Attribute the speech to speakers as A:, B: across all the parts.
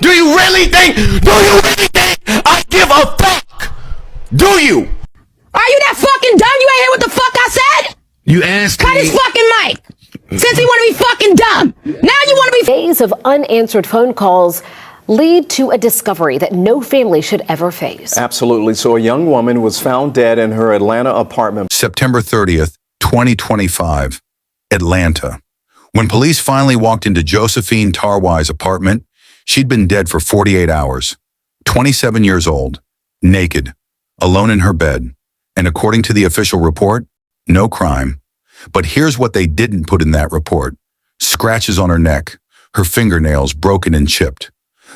A: Do you really think I give a fuck? Do you?
B: Are you that fucking dumb? You ain't hear what the fuck I said?
A: You asked
B: Cut
A: me.
B: his fucking mic. Since he want to be fucking dumb. Now you want to be...
C: Days of unanswered phone calls lead to a discovery that no family should ever face.
D: Absolutely. So a young woman was found dead in her Atlanta apartment.
E: September 30th, 2025, Atlanta. When police finally walked into Josephine Tarwai's apartment, she'd been dead for 48 hours, 27 years old, naked, alone in her bed, and according to the official report, no crime. But here's what they didn't put in that report. Scratches on her neck, her fingernails broken and chipped.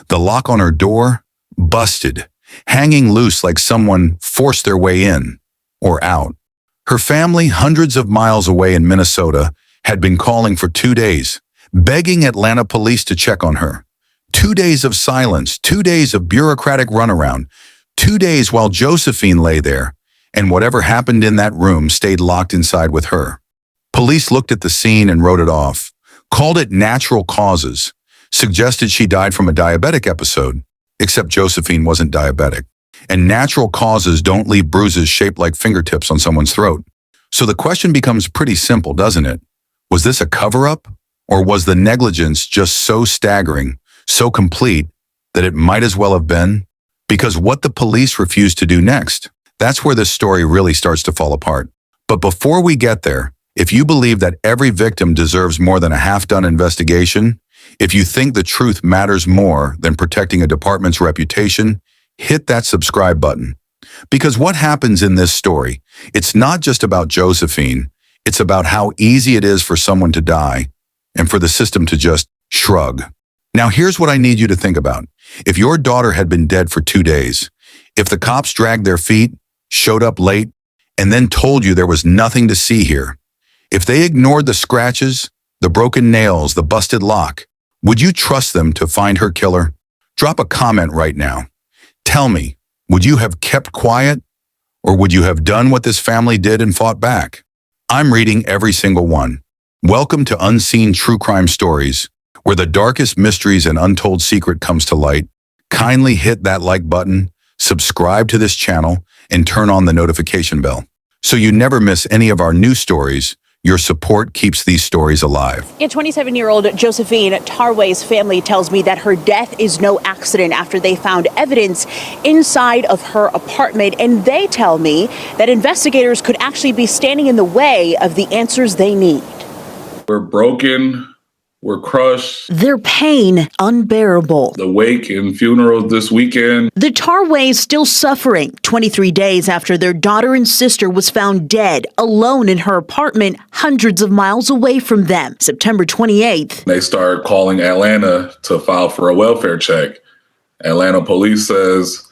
E: The lock on her door, busted, hanging loose like someone forced their way in or out. Her family, hundreds of miles away in Minnesota, had been calling for 2 days, begging Atlanta police to check on her. 2 days of silence, 2 days of bureaucratic runaround, 2 days while Josephine lay there, and whatever happened in that room stayed locked inside with her. Police looked at the scene and wrote it off, called it natural causes, suggested she died from a diabetic episode, except Josephine wasn't diabetic. And natural causes don't leave bruises shaped like fingertips on someone's throat. So the question becomes pretty simple, doesn't it? Was this a cover-up? Or was the negligence just so staggering, so complete, that it might as well have been? Because what the police refused to do next, that's where this story really starts to fall apart. But before we get there, if you believe that every victim deserves more than a half-done investigation, if you think the truth matters more than protecting a department's reputation, hit that subscribe button. Because what happens in this story, it's not just about Josephine, it's about how easy it is for someone to die and for the system to just shrug. Now here's what I need you to think about. If your daughter had been dead for 2 days, if the cops dragged their feet, showed up late, and then told you there was nothing to see here, if they ignored the scratches, the broken nails, the busted lock, would you trust them to find her killer? Drop a comment right now. Tell me, would you have kept quiet, or would you have done what this family did and fought back? I'm reading every single one. Welcome to Unseen True Crime Stories, where the darkest mysteries and untold secret comes to light. Kindly hit that like button, subscribe to this channel, and turn on the notification bell so you never miss any of our new stories. Your support keeps these stories alive.
F: 27-year-old Josephine Tarwai's family tells me that her death is no accident after they found evidence inside of her apartment. And they tell me that investigators could actually be standing in the way of the answers they need.
G: We're broken. We're crushed.
F: Their pain unbearable.
G: The wake and funeral this weekend.
F: The Tarwais still suffering 23 days after their daughter and sister was found dead, alone in her apartment, hundreds of miles away from them. September 28th.
G: They start calling Atlanta to file for a welfare check. Atlanta police says,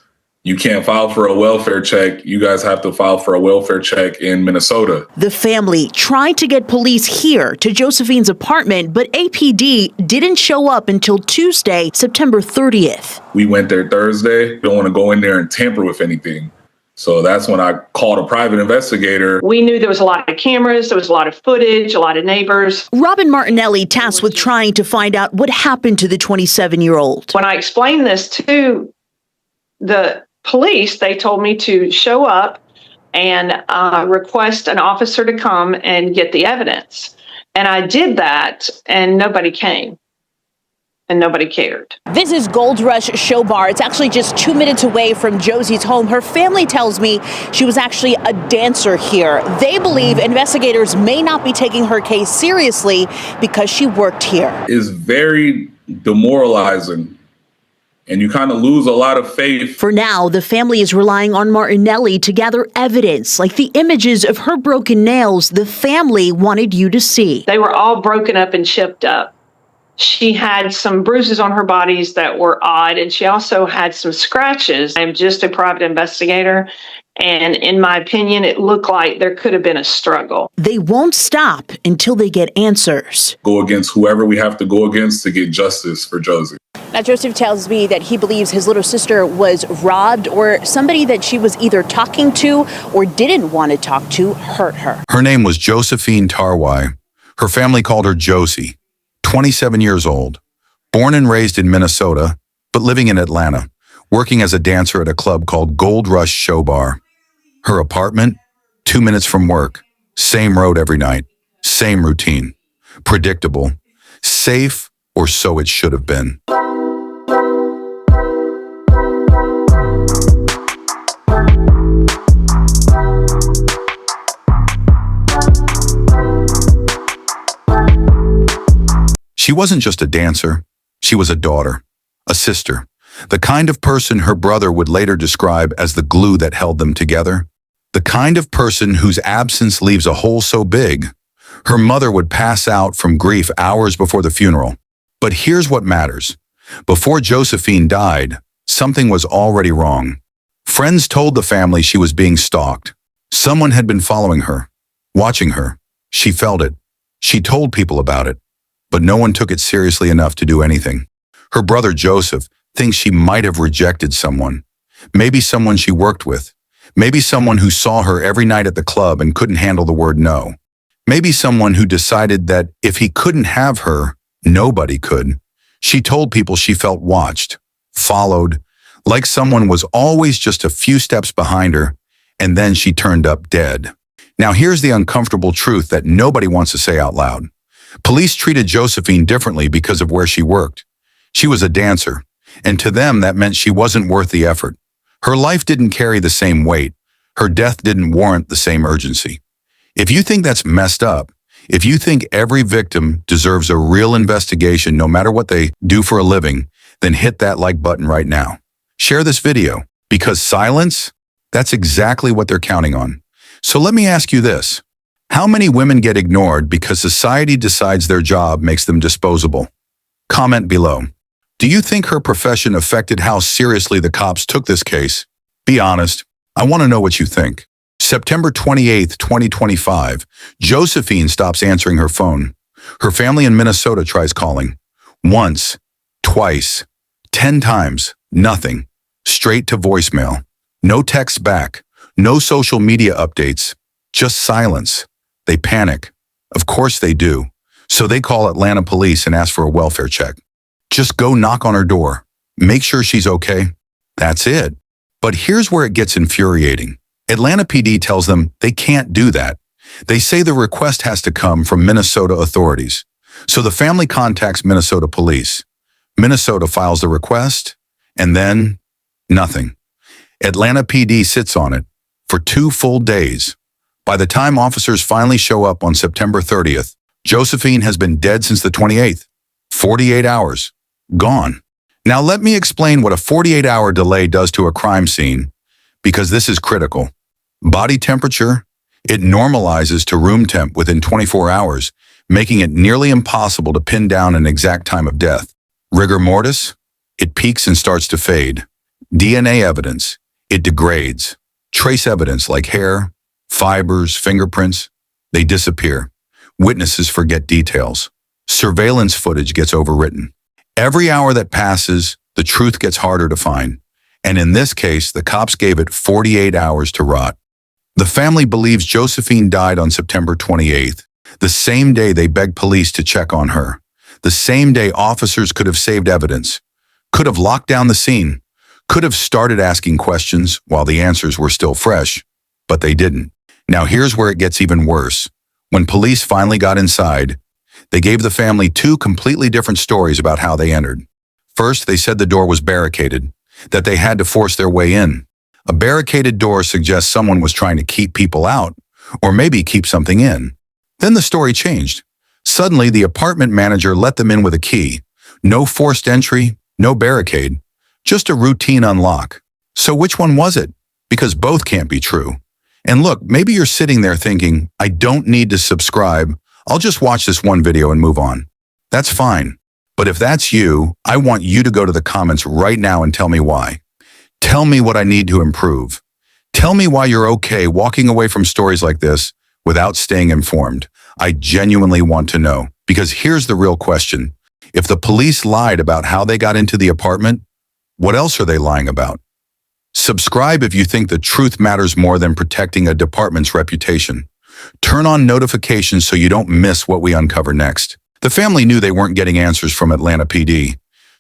G: you can't file for a welfare check. You guys have to file for a welfare check in Minnesota.
F: The family tried to get police here to Josephine's apartment, but APD didn't show up until Tuesday, September 30th.
G: We went there Thursday. Don't want to go in there and tamper with anything. So that's when I called a private investigator.
H: We knew there was a lot of cameras, there was a lot of footage, a lot of neighbors.
F: Robin Martinelli tasked with trying to find out what happened to the 27-year-old.
H: When I explained this to the police, they told me to show up and request an officer to come and get the evidence. And I did that, and nobody came. And nobody cared.
F: This is Gold Rush Show Bar. It's actually just 2 minutes away from Josie's home. Her family tells me she was actually a dancer here. They believe investigators may not be taking her case seriously because she worked here.
G: It's very demoralizing. And you kind of lose a lot of faith.
F: For now, the family is relying on Martinelli to gather evidence, like the images of her broken nails the family wanted you to see.
H: They were all broken up and chipped up. She had some bruises on her bodies that were odd, and she also had some scratches. I'm just a private investigator, and in my opinion, it looked like there could have been a struggle.
F: They won't stop until they get answers.
G: Go against whoever we have to go against to get justice for Josie.
F: Now, Joseph tells me that he believes his little sister was robbed, or somebody that she was either talking to or didn't want to talk to hurt her.
E: Her name was Josephine Tarwai. Her family called her Josie, 27 years old, born and raised in Minnesota, but living in Atlanta, working as a dancer at a club called Gold Rush Show Bar. Her apartment, 2 minutes from work, same road every night, same routine. Predictable, safe, or so it should have been. She wasn't just a dancer, she was a daughter, a sister, the kind of person her brother would later describe as the glue that held them together, the kind of person whose absence leaves a hole so big, her mother would pass out from grief hours before the funeral. But here's what matters. Before Josephine died, something was already wrong. Friends told the family she was being stalked. Someone had been following her, watching her. She felt it. She told people about it. But no one took it seriously enough to do anything. Her brother Joseph thinks she might have rejected someone. Maybe someone she worked with. Maybe someone who saw her every night at the club and couldn't handle the word no. Maybe someone who decided that if he couldn't have her, nobody could. She told people she felt watched, followed, like someone was always just a few steps behind her, and then she turned up dead. Now here's the uncomfortable truth that nobody wants to say out loud. Police treated Josephine differently because of where she worked. She was a dancer, and to them that meant she wasn't worth the effort. Her life didn't carry the same weight. Her death didn't warrant the same urgency. If you think that's messed up, if you think every victim deserves a real investigation no matter what they do for a living, then hit that like button right now. Share this video, because silence, that's exactly what they're counting on. So let me ask you this. How many women get ignored because society decides their job makes them disposable? Comment below. Do you think her profession affected how seriously the cops took this case? Be honest. I want to know what you think. September 28th, 2025, Josephine stops answering her phone. Her family in Minnesota tries calling. Once, twice, 10 times, nothing. Straight to voicemail. No text back. No social media updates. Just silence. They panic. Of course they do. So they call Atlanta police and ask for a welfare check. Just go knock on her door. Make sure she's okay. That's it. But here's where it gets infuriating. Atlanta PD tells them they can't do that. They say the request has to come from Minnesota authorities. So the family contacts Minnesota police. Minnesota files the request, and then nothing. Atlanta PD sits on it for 2 full days. By the time officers finally show up on September 30th, Josephine has been dead since the 28th. 48 hours. Gone. Now let me explain what a 48-hour delay does to a crime scene, because this is critical. Body temperature, it normalizes to room temp within 24 hours, making it nearly impossible to pin down an exact time of death. Rigor mortis, it peaks and starts to fade. DNA evidence, it degrades. Trace evidence like hair, fibers, fingerprints, they disappear. Witnesses forget details. Surveillance footage gets overwritten. Every hour that passes, the truth gets harder to find. And in this case, the cops gave it 48 hours to rot. The family believes Josephine died on September 28th, the same day they begged police to check on her. The same day officers could have saved evidence, could have locked down the scene, could have started asking questions while the answers were still fresh, but they didn't. Now here's where it gets even worse. When police finally got inside, they gave the family 2 completely different stories about how they entered. First, they said the door was barricaded, that they had to force their way in. A barricaded door suggests someone was trying to keep people out, or maybe keep something in. Then the story changed. Suddenly, the apartment manager let them in with a key. No forced entry, no barricade, just a routine unlock. So which one was it? Because both can't be true. And look, maybe you're sitting there thinking, I don't need to subscribe. I'll just watch this one video and move on. That's fine. But if that's you, I want you to go to the comments right now and tell me why. Tell me what I need to improve. Tell me why you're okay walking away from stories like this without staying informed. I genuinely want to know, because here's the real question. If the police lied about how they got into the apartment, what else are they lying about? Subscribe if you think the truth matters more than protecting a department's reputation. Turn on notifications so you don't miss what we uncover next. The family knew they weren't getting answers from Atlanta PD,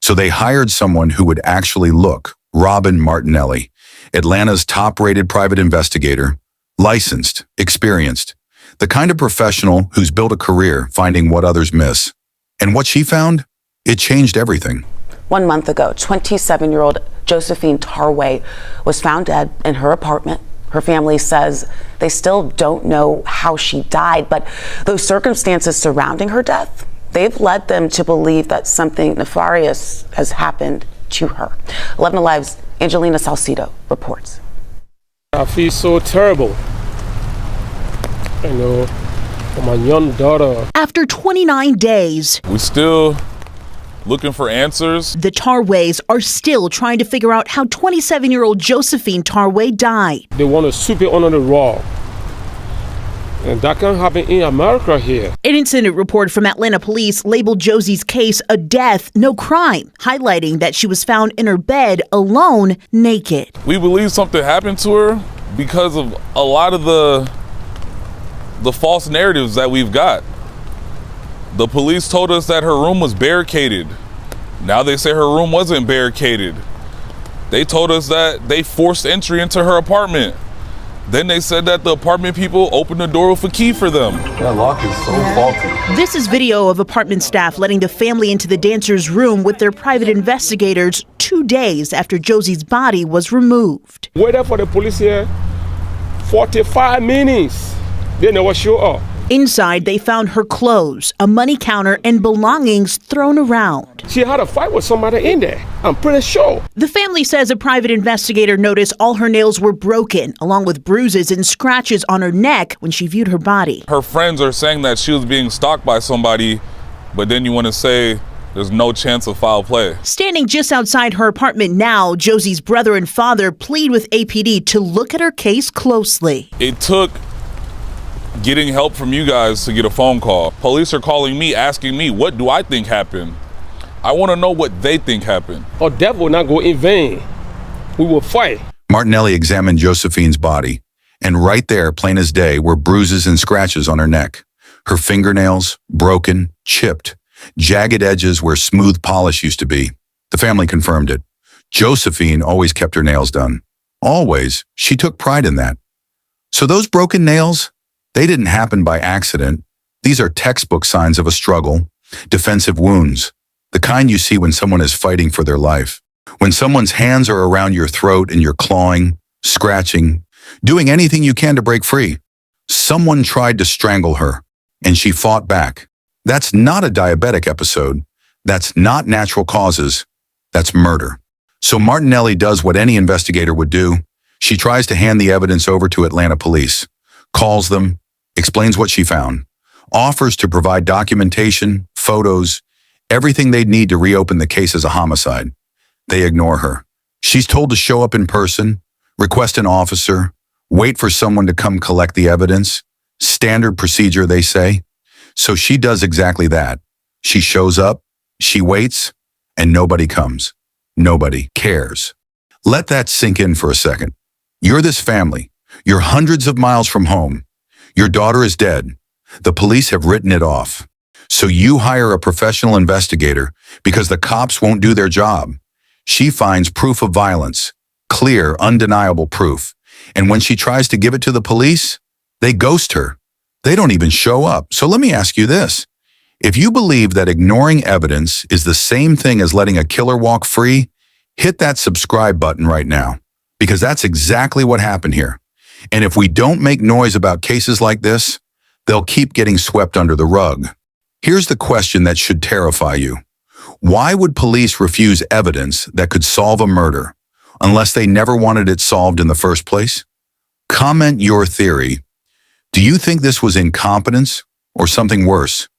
E: So they hired someone who would actually look, Robin Martinelli, Atlanta's top-rated private investigator, licensed, experienced, the kind of professional who's built a career finding what others miss. And what she found? It changed everything.
I: 1 month ago, 27-year-old Josephine Tarwai was found dead in her apartment. Her family says they still don't know how she died, but those circumstances surrounding her death, they've led them to believe that something nefarious has happened to her. 11 Alive's Angelina Salcido reports.
J: I feel so terrible, for my young daughter.
F: After 29 days,
K: we still looking for answers.
F: The Tarwais are still trying to figure out how 27-year-old Josephine Tarwai died.
J: They want to sweep it under the rug. And that can happen in America here.
F: An incident report from Atlanta police labeled Josie's case a death, no crime, highlighting that she was found in her bed alone, naked.
K: We believe something happened to her because of a lot of the false narratives that we've got. The police told us that her room was barricaded. Now they say her room wasn't barricaded. They told us that they forced entry into her apartment. Then they said that the apartment people opened the door with a key for them.
L: That lock is so faulty.
F: This is video of apartment staff letting the family into the dancer's room with their private investigators 2 days after Josie's body was removed.
J: Waited for the police here 45 minutes. They never show up.
F: Inside, they found her clothes, a money counter, and belongings thrown around.
J: She had a fight with somebody in there, I'm pretty sure.
F: The family says a private investigator noticed all her nails were broken, along with bruises and scratches on her neck when she viewed her body.
K: Her friends are saying that she was being stalked by somebody, but then you want to say there's no chance of foul play.
F: Standing just outside her apartment now, Josie's brother and father plead with APD to look at her case closely.
K: It took getting help from you guys to get a phone call. Police are calling me, asking me, what do I think happened? I want to know what they think happened.
J: Our death will not go in vain. We will fight.
E: Martinelli examined Josephine's body, and right there, plain as day, were bruises and scratches on her neck. Her fingernails, broken, chipped, jagged edges where smooth polish used to be. The family confirmed it. Josephine always kept her nails done. Always. She took pride in that. So those broken nails, they didn't happen by accident. These are textbook signs of a struggle, defensive wounds, the kind you see when someone is fighting for their life. When someone's hands are around your throat and you're clawing, scratching, doing anything you can to break free. Someone tried to strangle her, and she fought back. That's not a diabetic episode. That's not natural causes. That's murder. So Martinelli does what any investigator would do. She tries to hand the evidence over to Atlanta police, calls them, explains what she found, offers to provide documentation, photos, everything they'd need to reopen the case as a homicide. They ignore her. She's told to show up in person, request an officer, wait for someone to come collect the evidence. Standard procedure, they say. So she does exactly that. She shows up, she waits, and nobody comes. Nobody cares. Let that sink in for a second. You're this family. You're hundreds of miles from home. Your daughter is dead. The police have written it off. So you hire a professional investigator because the cops won't do their job. She finds proof of violence, clear, undeniable proof. And when she tries to give it to the police, they ghost her. They don't even show up. So let me ask you this. If you believe that ignoring evidence is the same thing as letting a killer walk free, hit that subscribe button right now, because that's exactly what happened here. And if we don't make noise about cases like this, they'll keep getting swept under the rug. Here's the question that should terrify you. Why would police refuse evidence that could solve a murder unless they never wanted it solved in the first place? Comment your theory. Do you think this was incompetence or something worse?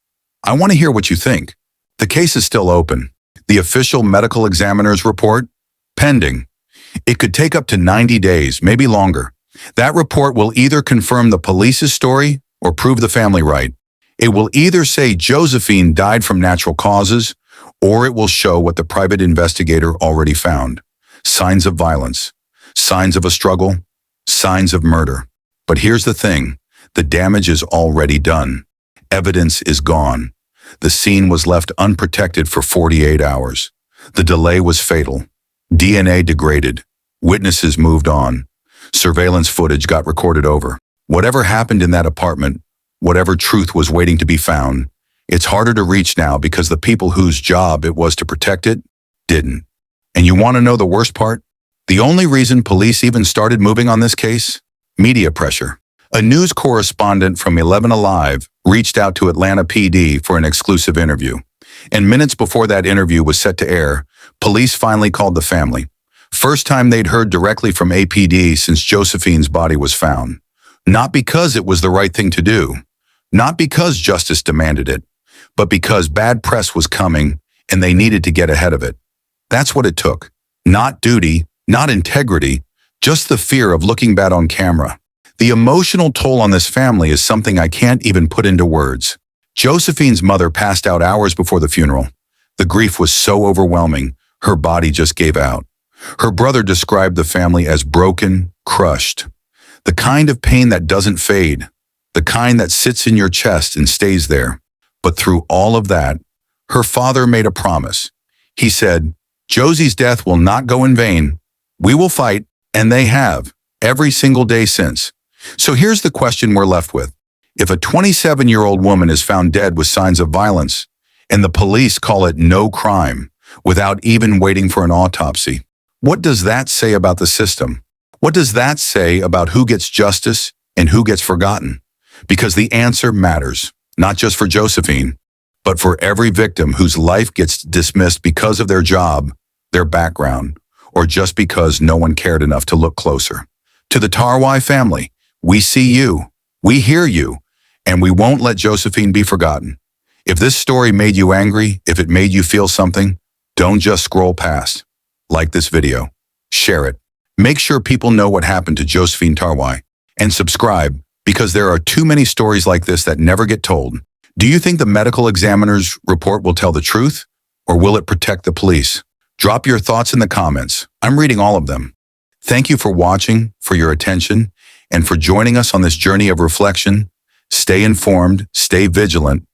E: I want to hear what you think. The case is still open. The official medical examiner's report? Pending. It could take up to 90 days, maybe longer. That report will either confirm the police's story or prove the family right. It will either say Josephine died from natural causes, or it will show what the private investigator already found. Signs of violence, signs of a struggle, signs of murder. But here's the thing, the damage is already done. Evidence is gone. The scene was left unprotected for 48 hours. The delay was fatal. DNA degraded. Witnesses moved on. Surveillance footage got recorded over. Whatever happened in that apartment, whatever truth was waiting to be found, it's harder to reach now because the people whose job it was to protect it didn't. And you want to know the worst part? The only reason police even started moving on this case? Media pressure. A news correspondent from 11 Alive reached out to Atlanta PD for an exclusive interview. And minutes before that interview was set to air, police finally called the family. First time they'd heard directly from APD since Josephine's body was found. Not because it was the right thing to do. Not because justice demanded it, but because bad press was coming and they needed to get ahead of it. That's what it took. Not duty, not integrity, just the fear of looking bad on camera. The emotional toll on this family is something I can't even put into words. Josephine's mother passed out hours before the funeral. The grief was so overwhelming, her body just gave out. Her brother described the family as broken, crushed. The kind of pain that doesn't fade, the kind that sits in your chest and stays there. But through all of that, her father made a promise. He said, "Josie's death will not go in vain. We will fight," and they have, every single day since. So here's the question we're left with. If a 27-year-old woman is found dead with signs of violence, and the police call it no crime, without even waiting for an autopsy, what does that say about the system? What does that say about who gets justice and who gets forgotten? Because the answer matters, not just for Josephine, but for every victim whose life gets dismissed because of their job, their background, or just because no one cared enough to look closer. To the Tarwai family, we see you, we hear you, and we won't let Josephine be forgotten. If this story made you angry, if it made you feel something, don't just scroll past. Like this video, share it. Make sure people know what happened to Josephine Tarwai, and subscribe because there are too many stories like this that never get told. Do you think the medical examiner's report will tell the truth, or will it protect the police? Drop your thoughts in the comments. I'm reading all of them. Thank you for watching, for your attention, and for joining us on this journey of reflection. Stay informed, stay vigilant,